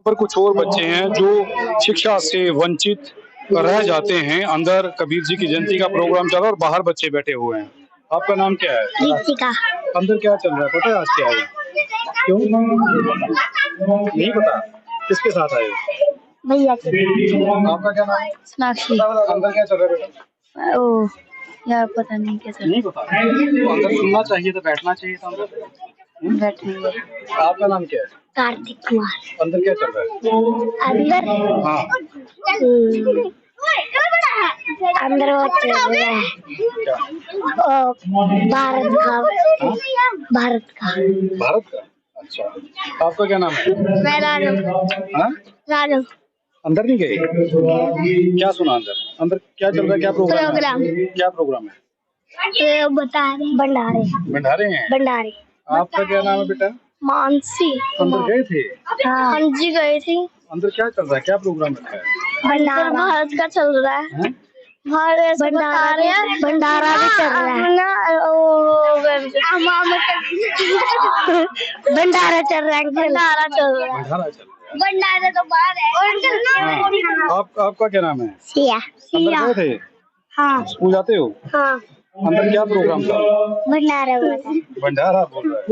पर कुछ और बच्चे हैं जो शिक्षा से वंचित रह जाते हैं। अंदर कबीर जी की जयंती का प्रोग्राम चल रहा है और बाहर बच्चे बैठे हुए हैं। आपका नाम क्या है? रीतिका। अंदर क्या चल रहा है पता है आज क्या है? क्यों नहीं पता? किसके साथ आए हो? भैया। आपका क्या नाम है? साक्षी। अंदर क्या चल रहा है बेटा? ओ यार पता नहीं कैसे। नहीं पता। तो अंदर सुनना चाहिए तो बैठना चाहिए था अंदर। बैठेंगे। आपका नाम क्या है? कार्तिक कुमार। अंदर क्या चल रहा है? अंदर हाँ अंदर वो चल रहा है क्या? भारत का। भारत का। भारत का? अच्छा। आपका क्या नाम है? मैं रानू। हाँ? रानू। अंदर नहीं गए? क्या सुना अंदर? अंदर क्या चल रहा है? क्या प्रोग्राम है? क्या प्रोग्राम है? बता रहे भंडारे। भंडारे हैं? भंडारे। आपका क्या नाम है बेटा? मानसी। अंदर गए थे? हाँ जी गए थे। अंदर क्या चल रहा है? क्या प्रोग्राम है? भंडारा भारत का चल रहा है। भारत भंडारा भी चल रहा है ना। भंडारा चल रहा है। भंडारा चल रहा है। भंडारा चल रहा है। भंडारा तो बाहर है। आपका क्या नाम है? सिया। अंदर गए थे? हाँ। स्कूल जाते हो? हाँ। अंदर क्या प्रोग्राम था? भंडारा बोला। भंडारा बोल रहा है।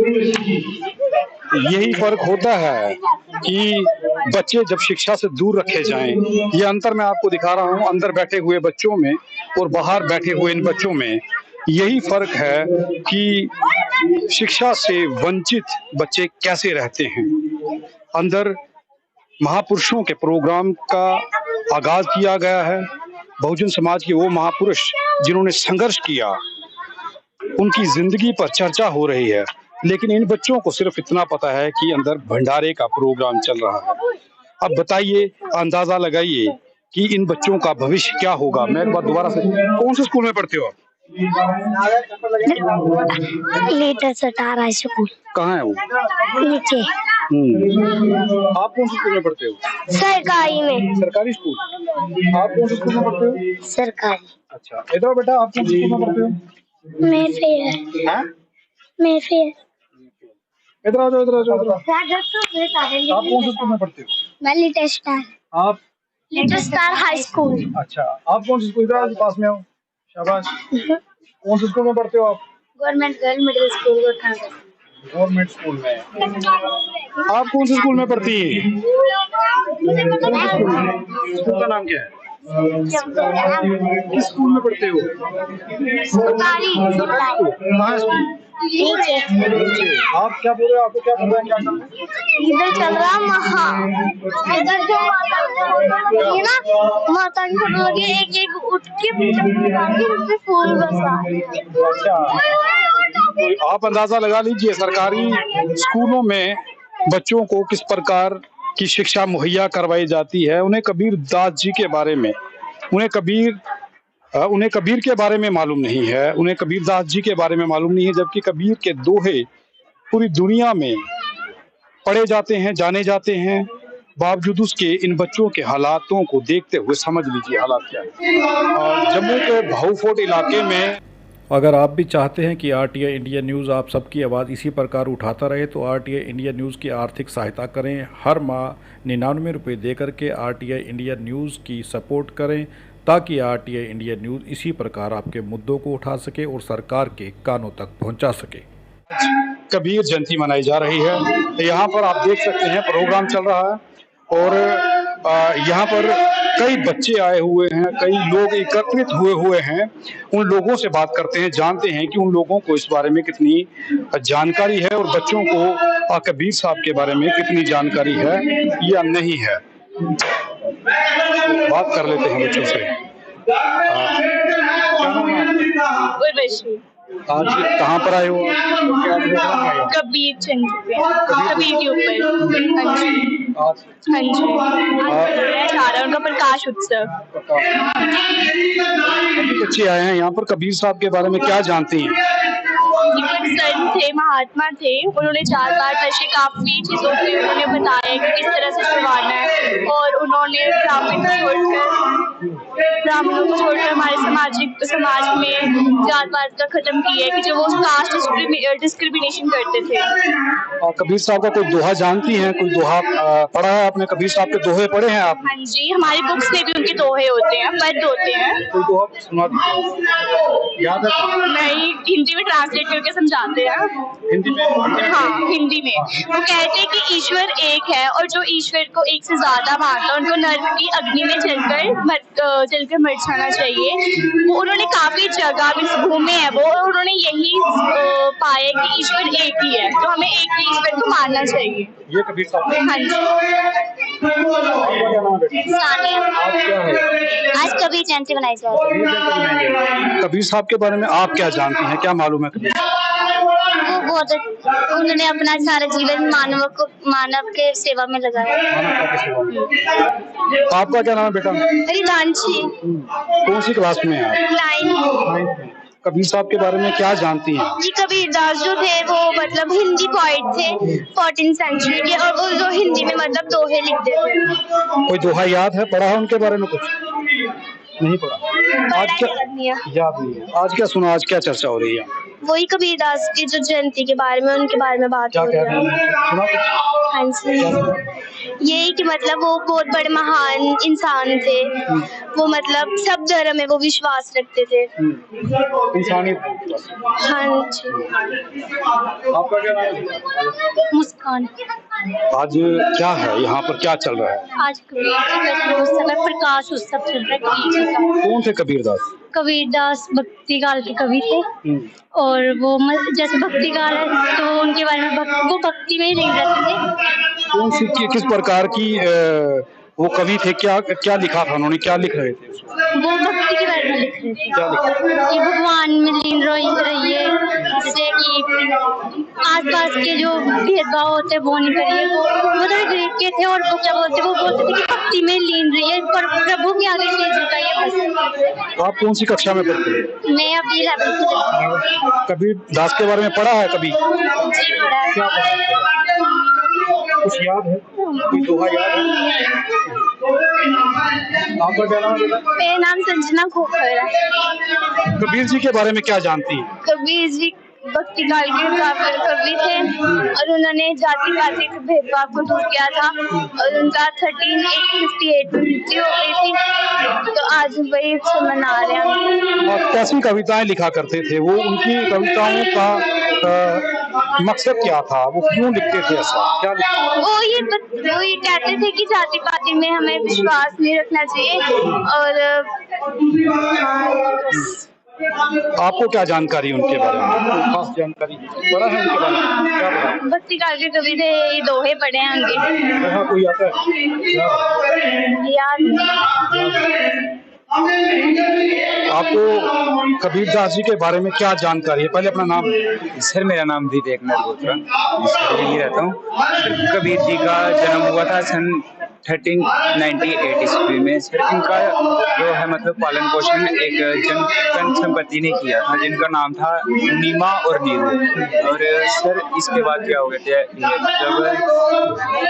यही फर्क होता है कि बच्चे जब शिक्षा से दूर रखे जाएं। ये अंतर मैं आपको दिखा रहा हूँ अंदर बैठे हुए बच्चों में और बाहर बैठे हुए इन बच्चों में। यही फर्क है कि शिक्षा से वंचित बच्चे कैसे रहते हैं। अंदर महापुरुषों के प्रोग्राम का आगाज किया गया है। बहुजन समाज के वो महापुरुष जिन्होंने संघर्ष किया, उनकी जिंदगी पर चर्चा हो रही है। लेकिन इन बच्चों को सिर्फ इतना पता है कि अंदर भंडारे का प्रोग्राम चल रहा है। अब बताइए, अंदाजा लगाइए कि इन बच्चों का भविष्य क्या होगा। मैं एक बार दोबारा से, कौन से स्कूल में पढ़ते हो आप? Latest Satara school. कहाँ है वो? नीचे। आप कौन से स्कूल में पढ़ते हो? सरकारी में। सरकारी स्कूल। आप कौन से स्कूल में पढ़ते हो? सरकारी। अच्छा, इधर बेटा, आप कौन से स्कूल में पढ़ते हो? मैं फेयर। हाँ? मैं फेयर। इधर आ जाओ, इधर आ जाओ। आप कौन से स्कूल में पढ़ते हो? मैं लिटिल स्टार। आप? Little star high school. अच्छा, आप कौन से स्कूल? इधर आओ, पास में आओ। शाबाश। कौन से स्कूल में पढ़ते हो आप? गवर्नमेंट गर्ल मिडिल स्कूल गोठान। गवर्नमेंट स्कूल में। आप कौन से स्कूल में पढ़ती हैं? स्कूल का नाम क्या है? किस स्कूल में पढ़ते हो? सरकारी। कहाँ स्कूल? आप क्या बोल रहे हो? आपको क्या पता है क्या करना है? इधर चल रहा महा। इधर जो माता की फोटो लगी, एक एक उठ के उसमें फूल बरसा। अच्छा, तो आप अंदाजा लगा लीजिए सरकारी स्कूलों में बच्चों को किस प्रकार की शिक्षा मुहैया करवाई जाती है। उन्हें कबीर दास जी के बारे में, उन्हें कबीर के बारे में मालूम नहीं है, उन्हें कबीर दास जी के बारे में मालूम नहीं है। जबकि कबीर के दोहे पूरी दुनिया में पढ़े जाते हैं, जाने जाते हैं। बावजूद उसके इन बच्चों के हालातों को देखते हुए समझ लीजिए हालात क्या है। जम्मू के भाऊ फोर्ट इलाके में अगर आप भी चाहते हैं कि RTI इंडिया न्यूज़ आप सबकी आवाज़ इसी प्रकार उठाता रहे तो RTI इंडिया न्यूज़ की आर्थिक सहायता करें। हर माह 99 रुपये दे करके RTI इंडिया न्यूज़ की सपोर्ट करें ताकि RTI इंडिया न्यूज़ इसी प्रकार आपके मुद्दों को उठा सके और सरकार के कानों तक पहुंचा सके। कबीर जयंती मनाई जा रही है। यहाँ पर आप देख सकते हैं प्रोग्राम चल रहा है और यहाँ पर कई बच्चे आए हुए हैं, कई लोग एकत्रित हुए हैं। उन लोगों से बात करते हैं, जानते हैं कि उन लोगों को इस बारे में कितनी जानकारी है और बच्चों को कबीर साहब के बारे में कितनी जानकारी है या नहीं है। बात कर लेते हैं बच्चों से। आज कहाँ पर आए हो? कबीर कबीर के ऊपर। हाँ जी। उनका प्रकाश उत्सव। बच्चे आए हैं यहाँ पर, कबीर साहब के बारे में क्या जानते हैं? संत थे, महात्मा थे। उन्होंने 4 बार नशे काफी चीजों से उन्होंने बताया कि किस तरह से छुड़वाना है और उन्होंने ब्राह्मण छोड़कर ब्राह्मणों को छोड़कर हमारे समाज में जात पात का खत्म किया है कि जो वो कास्ट डिस्क्रिमिनेशन करते थे। और कबीर साहब का कोई दोहा जानती हैं? कोई दोहा पढ़ा है आपने? कबीर साहब के दोहे पढ़े हैं आप? हाँ जी, हमारी बुक्स में भी उनके दोहे होते हैं, पद होते हैं। कोई दोहा सुना दीजिए, याद है? नहीं, हिंदी में ट्रांसलेट करके समझाते हैं। हिंदी में? हाँ, हिंदी में वो कहते हैं कि ईश्वर एक है और जो ईश्वर को एक से ज्यादा मानता है उनको नर्क की अग्नि में जलकर मर जाना चाहिए। वो उन्होंने काफी जगह घूमे हैं वो, और उन्होंने यही पाया कि ईश्वर एक ही है, तो हमें एक ही ईश्वर को मानना चाहिए। ये कबीर साहब। हाँ जी। आपका क्या नाम है बेटा? सानिया। आज क्या है? आज कबीर जयंती मनाई जा रही है। कबीर साहब के बारे में आप क्या जानती हैं? क्या मालूम है कबीर? वो बहुत उन्होंने अपना सारा जीवन मानव के सेवा में लगाया। आपका क्या नाम है बेटा? रिदांशी। कौन सी क्लास में है आप? 9th। कबीर साहब के बारे में क्या जानती हैं? जी, कबीरदास जो थे वो मतलब हिंदी पोइट थे 14th सेंचुरी के, और वो जो हिंदी में मतलब दोहे लिखते थे। कोई दोहा याद है? पढ़ा है उनके बारे में कुछ? नहीं पढ़ा। आज क्या याद नहीं है? आज क्या सुना? आज क्या चर्चा हो रही है? वही कबीरदास की जो जयंती के बारे में, उनके बारे में बात क्या हो कह रही रही है। है? सुना कुछ? हाँ जी, यही कि मतलब वो बहुत बड़े महान इंसान थे। वो मतलब सब धर्म में वो विश्वास रखते थे। इंसानियत। हाँ जी। आपका क्या नाम है? मुस्कान। आज क्या है यहाँ पर? क्या चल रहा है? आज कबीर जी का जन्मोत्सव है, प्रकाश उत्सव चल रहा है कबीर जी का। कौन थे कबीरदास? कबीरदास भक्ति काल के कवि थे, और वो जैसे भक्ति काल है तो उनके बारे में वो भक्ति में ही लीन रहते थे। कौन सी किस प्रकार की वो कवि थे? क्या लिखा था उन्होंने? क्या लिख रहे थे? वो भक्ति के बारे में लिख रहे थे क्या लिखा? कि भगवान में लीन रहिए, जैसे कि आसपास के जो भेदभाव होते हैं वो नहीं करिए। वो मतलब ग्रीक के थे, और वो क्या बोलते, वो बोलते थे कि भक्ति में लीन रहिए, पर प्रभु के आगे शेष झुकाइए बस। आप कौन सी कक्षा में पढ़ते हैं? मैं अभी 11th। कबीर दास के बारे में पढ़ा है कभी? जी, पढ़ा है। क्या पढ़ा? कुछ याद है? कोई दोहा याद है? आपका क्या नाम है? मेरा नाम संजना खोखर है। कबीर जी के बारे में क्या जानती है? कबीर जी भक्ति काल के कवि थे, और उन्होंने जाति पाति के भेदभाव को दूर किया था, और उनका 1358 में मृत्यु हो गई थी, तो आज वही उत्सव मना रहे हैं। और कैसी कविताएं लिखा करते थे वो? उनकी कविताओं का मकसद क्या था? वो क्यों लिखते थे ऐसा? क्या लिखते? वो ये कहते थे कि जाति पाति में हमें विश्वास नहीं रखना चाहिए, और आपको क्या जानकारी उनके बारे में? खास जानकारी पढ़ा है उनके बारे में? क्या पढ़ा? भक्ति काल के कवि थे, ये दोहे पढ़े होंगे। दोहा कोई आता है? याद आपको कबीर दास जी के बारे में क्या जानकारी है? पहले अपना नाम। सर, मेरा नाम विवेक मल्होत्रा, दिल्ली रहता हूँ। कबीर जी का जन्म हुआ था सन 1398 ईस्वी में। सर, इनका जो है मतलब पालन पोषण एक जन संपत्ति ने किया था जिनका नाम था नीमा और नीरू। और सर इसके बाद क्या हो गया था, मतलब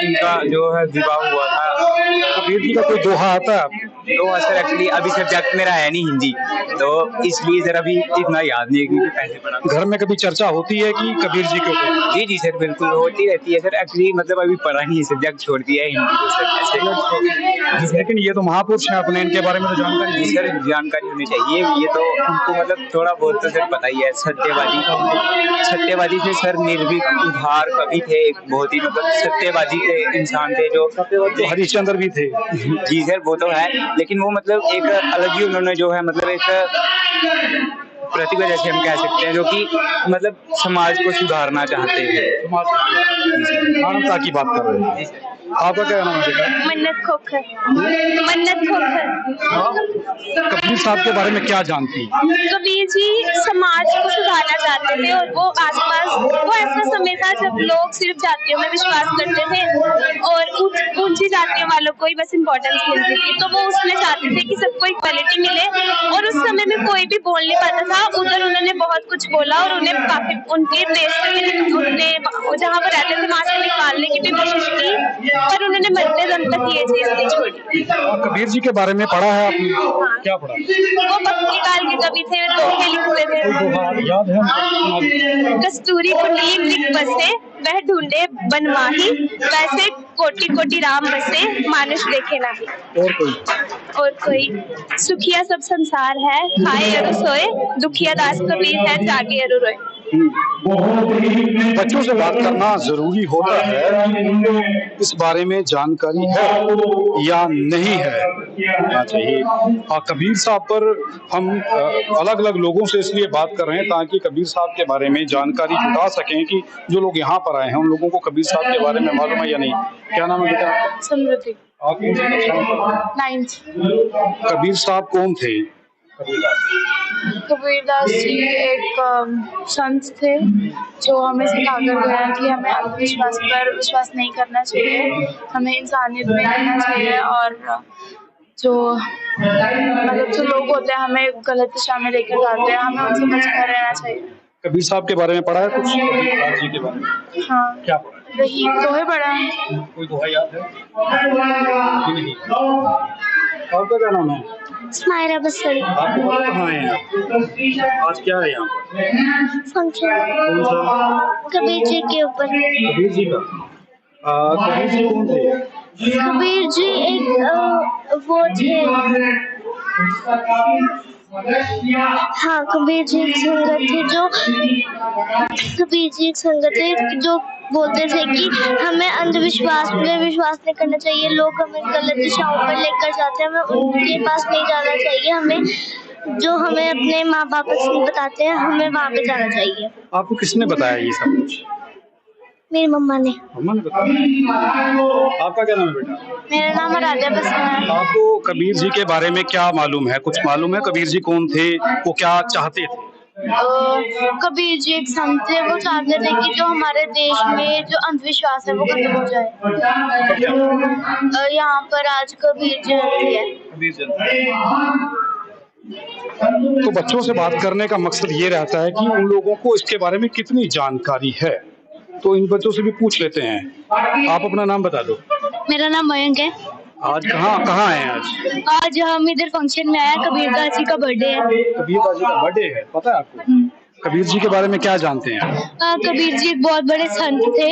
इनका जो है विवाह हुआ था। कबीर जी का कोई दोहा आता है? दोहा सर एक्चुअली अभी सब्जेक्ट मेरा है नहीं हिंदी, तो इसलिए सर अभी इतना याद नहीं है क्योंकि पहले पढ़ा। घर में कभी चर्चा होती है कि कबीर जी के ऊपर? जी जी सर, बिल्कुल होती रहती है सर। एक्चुअली मतलब अभी पढ़ा नहीं है, सब्जेक्ट छोड़ दिया है हिंदी को सर। लेकिन ये तो महापुरुष हैं अपने, इनके बारे में तो जानकारी जी सर, जानकारी होनी चाहिए। ये तो हमको मतलब थोड़ा बहुत तो सर पता ही है। सत्यवादी थे सर, निर्भीक उदार कवि थे, एक बहुत ही मतलब सत्यवादी थे, इंसान थे जो हरिश्चंद्र भी थे। जी सर, वो तो है, लेकिन वो मतलब एक अलग ही उन्होंने जो है मतलब एक प्रतिभा जैसे हम कह सकते हैं, जो कि मतलब समाज को सुधारना चाहते थे, मानवता की बात कर रहे हैं। आपका क्या नाम है? मन्नत खोखर। मन्नत खोखर। कबीर साहब के बारे में क्या जानती है? कबीर जी समाज को सुधारना चाहते थे, और वो ऐसा समय था जब लोग सिर्फ जातियों में विश्वास करते थे और ऊंची जातियों वालों को ही बस इम्पोर्टेंस मिलती थी। तो वो उसमें चाहते थे कि सबको इक्वालिटी मिले, और उस समय में कोई भी बोल नहीं पाता था। उधर उन्होंने बहुत कुछ बोला, और उन्हें काफी उनके देश से जहाँ पर रहते थे वहां से निकालने की भी कोशिश की, पर उन्होंने मरते दम तक ये चीज नहीं छोड़ी। कबीर जी के बारे में पढ़ा है आपने? हाँ। क्या पढ़ा? वो पक्की काल के कवि थे, दोहे लिखते थे। याद है? कस्तूरी को नीम लिख बसे, वह ढूंढे बनमाही, वैसे कोटि कोटि राम बसे, मानुष देखे नाही। और कोई सुखिया सब संसार है, खाए अरु सोए, दुखिया दास कबीर है, जागे अरु रोए। बच्चों से बात करना जरूरी होता है, इस बारे में जानकारी है या नहीं है होना चाहिए। कबीर साहब पर हम अलग अलग लोगों से इसलिए बात कर रहे हैं ताकि कबीर साहब के बारे में जानकारी जुटा सकें कि जो लोग यहाँ पर आए हैं उन लोगों को कबीर साहब के बारे में मालूम है या नहीं। क्या नाम है बेटा? समृद्धि। आप कौन सी कक्षा में पढ़ते हैं? 9th। कबीर साहब कौन थे? कबीरदास जी एक संत थे जो हमें सिखाकर गए हैं कि हमें अंधविश्वास पर विश्वास नहीं करना चाहिए, हमें इंसानियत में रहना चाहिए और जो मतलब जो लोग होते हैं हमें गलत दिशा में लेकर जाते हैं, हमें उनसे बचकर रहना चाहिए। कबीर साहब के बारे में पढ़ा है कुछ? कबीर जी के बारे में हाँ, क्या पढ़ा? वही दोहे पढ़ा है। कोई दोहा याद है? नहीं। आपका क्या नाम है? स्माइरा बसरी। आपको पता कहाँ है आप? आज क्या है यहाँ पर? फंक्शन कौन सा? कबीर जी के ऊपर। कबीर जी का? कबीर जी कौन थे? कबीर जी एक वो थे, हाँ कबीर जी एक संगत थे जो कबीर जी एक संगत थे जो बोलते थे कि हमें अंधविश्वास में विश्वास नहीं करना चाहिए, लोग हमें गलत दिशाओं पर लेकर जाते हैं, हमें उनके पास नहीं जाना चाहिए, हमें जो हमें अपने माँ बाप बताते हैं हमें वहाँ पे जाना चाहिए। आपको किसने बताया ये सब कुछ? मेरी मम्मा ने। मम्मा ने बताया। आपका क्या नाम है बेटा? मेरा नाम राजा बसना है। आपको कबीर जी के बारे में क्या मालूम है? कुछ मालूम है कबीर जी कौन थे, वो क्या चाहते थे? कबीर जी एक संत थे, वो चाहते थे कि जो हमारे देश में जो अंधविश्वास है वो खत्म हो जाए। यहाँ पर आज कबीर जयंती है। कबीर जयंती। तो बच्चों से बात करने का मकसद ये रहता है कि उन लोगों को इसके बारे में कितनी जानकारी है, तो इन बच्चों से भी पूछ लेते हैं। आप अपना नाम बता दो। मेरा नाम मयंक है। आज कहाँ कहाँ हैं आज? आज हम इधर फंक्शन में आए, कबीरदास जी का बर्थडे है। कबीर जी का बर्थडे है, पता है आपको? कबीर जी के बारे में क्या जानते हैं आप? कबीर जी एक बहुत बड़े संत थे,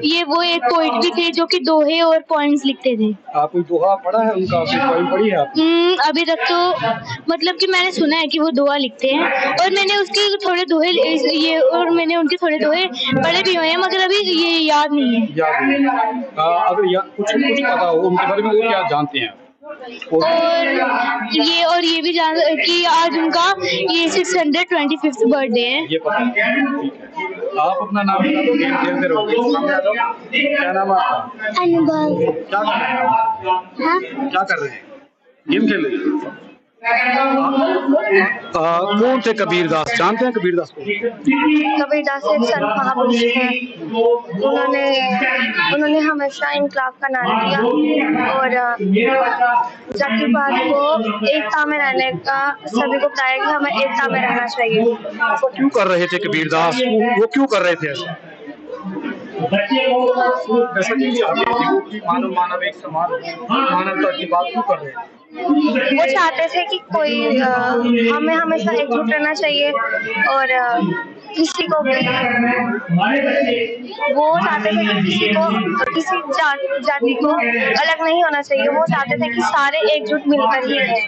ये वो एक पोइट भी थे जो कि दोहे और पोइम्स लिखते थे। आप कोई दोहा पढ़ा है उनका? कोई पोइम पढ़ी है आपने? अभी तक तो मतलब कि मैंने सुना है कि वो दोहा लिखते हैं और मैंने उसके थोड़े दोहे ये और मैंने उनके थोड़े दोहे पढ़े भी हुए हैं, मगर अभी ये याद नहीं है। याद नहीं। अगर कुछ पता हो उनके बारे में, वो क्या जानते हैं? और ये भी जान कि आज उनका ये 625th बर्थडे है। ये पता है। आप अपना नाम बता दो, गेम खेलते रहोगे। क्या नाम है आपका? अनुभव। क्या कर रहे हैं? हाँ? क्या कर रहे हैं? गेम खेल रहे हैं। कौन थे कबीरदास? जानते हैं कबीरदास को? कबीरदास एक संत महापुरुष थे, उन्होंने हमेशा इनकलाब का नारा दिया और जातिवाद को एकता में रहने का सभी को बताया कि हमें एकता में रहना चाहिए। ऐसा क्यों कर रहे थे कबीरदास? वो क्यों कर रहे थे ऐसा? ऐसा क्यों चाहते थे वो कि मानव एक समान मानवता की बात क्यों कर रहे थे? वो चाहते थे कि कोई हमें हमेशा एकजुट रहना चाहिए और किसी को भी वो चाहते थे कि किसी जाति को अलग नहीं होना चाहिए, वो चाहते थे कि सारे एकजुट मिलकर ही रहें।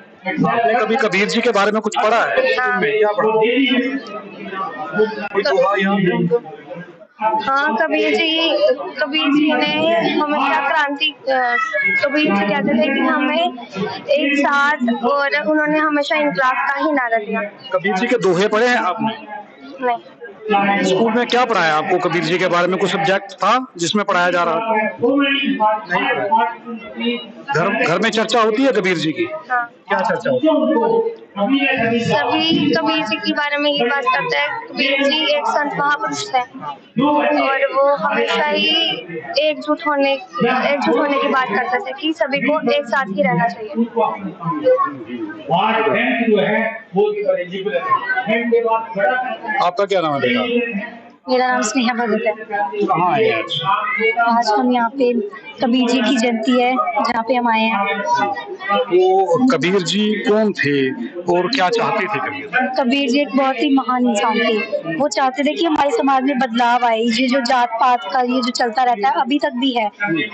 आपने कभी कबीर जी के बारे में कुछ पढ़ा है? हाँ। क्या पढ़ा? कोई दोहा याद? हाँ, कबीर जी ने हमेशा क्रांति कबीर जी कहते थे कि हमें एक साथ, और उन्होंने हमेशा इनकलाब का ही नारा दिया। कबीर जी के दोहे पढ़े हैं आपने? नहीं। स्कूल में क्या पढ़ाया आपको कबीर जी के बारे में? कुछ सब्जेक्ट था जिसमें पढ़ाया जा रहा था? घर में चर्चा होती है कबीर जी की? हाँ। क्या चर्चा होती है? सभी कबीर जी के बारे में ये बात करते हैं, कबीर जी एक संत महापुरुष थे और वो हमेशा ही एकजुट होने की बात करते थे कि सभी को एक साथ ही रहना चाहिए। आपका क्या नाम है बेटा? मेरा नाम स्नेहा भगत है। कहाँ आए हैं आज? आज हम यहाँ पे कबीर जी की जयंती है जहाँ पे हम आए हैं। वो कबीर जी कौन थे और क्या चाहते थे कबीर? कबीर जी एक बहुत ही महान इंसान थे। वो चाहते थे कि हमारे समाज में बदलाव आए। ये जो जात पात का ये जो चलता रहता है अभी तक भी है,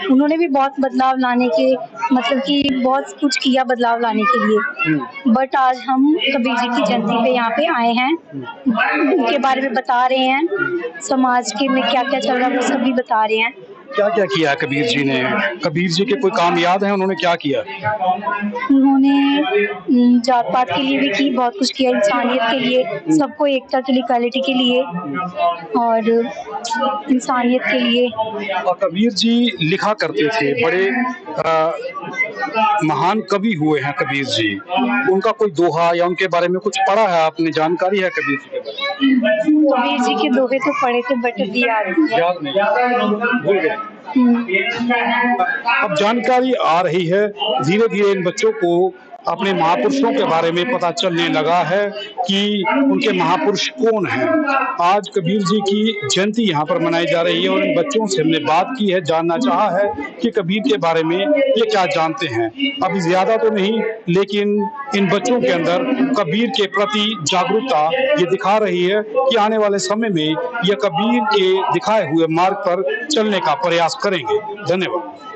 उन्होंने भी बहुत बदलाव लाने के मतलब कि बहुत कुछ किया बदलाव लाने के लिए। बट आज हम कबीर जी की जयंती पे यहाँ पे आए हैं, उनके बारे में बता रहे हैं, समाज के में क्या क्या चल रहा है वो सब भी बता रहे हैं। क्या क्या किया कबीर जी ने? कबीर जी के कोई काम याद है उन्होंने क्या किया? उन्होंने जात पात के लिए भी की, बहुत कुछ किया, इंसानियत के लिए, सबको एकता के लिए, इक्वालिटी के लिए और इंसानियत के लिए। और कबीर जी लिखा करते थे, बड़े महान कवि हुए हैं कबीर जी। उनका कोई दोहा या उनके बारे में कुछ पढ़ा है आपने? जानकारी है कबीर जी के बारे में? कबीर जी के दोहे तो पढ़े थे बट अभी याद नहीं, भूल गए। अब जानकारी आ रही है, धीरे धीरे इन बच्चों को अपने महापुरुषों के बारे में पता चलने लगा है कि उनके महापुरुष कौन हैं। आज कबीर जी की जयंती यहाँ पर मनाई जा रही है और इन बच्चों से हमने बात की है, जानना चाहा है कि कबीर के बारे में ये क्या जानते हैं। अभी ज्यादा तो नहीं, लेकिन इन बच्चों के अंदर कबीर के प्रति जागरूकता ये दिखा रही है कि आने वाले समय में यह कबीर के दिखाए हुए मार्ग पर चलने का प्रयास करेंगे। धन्यवाद।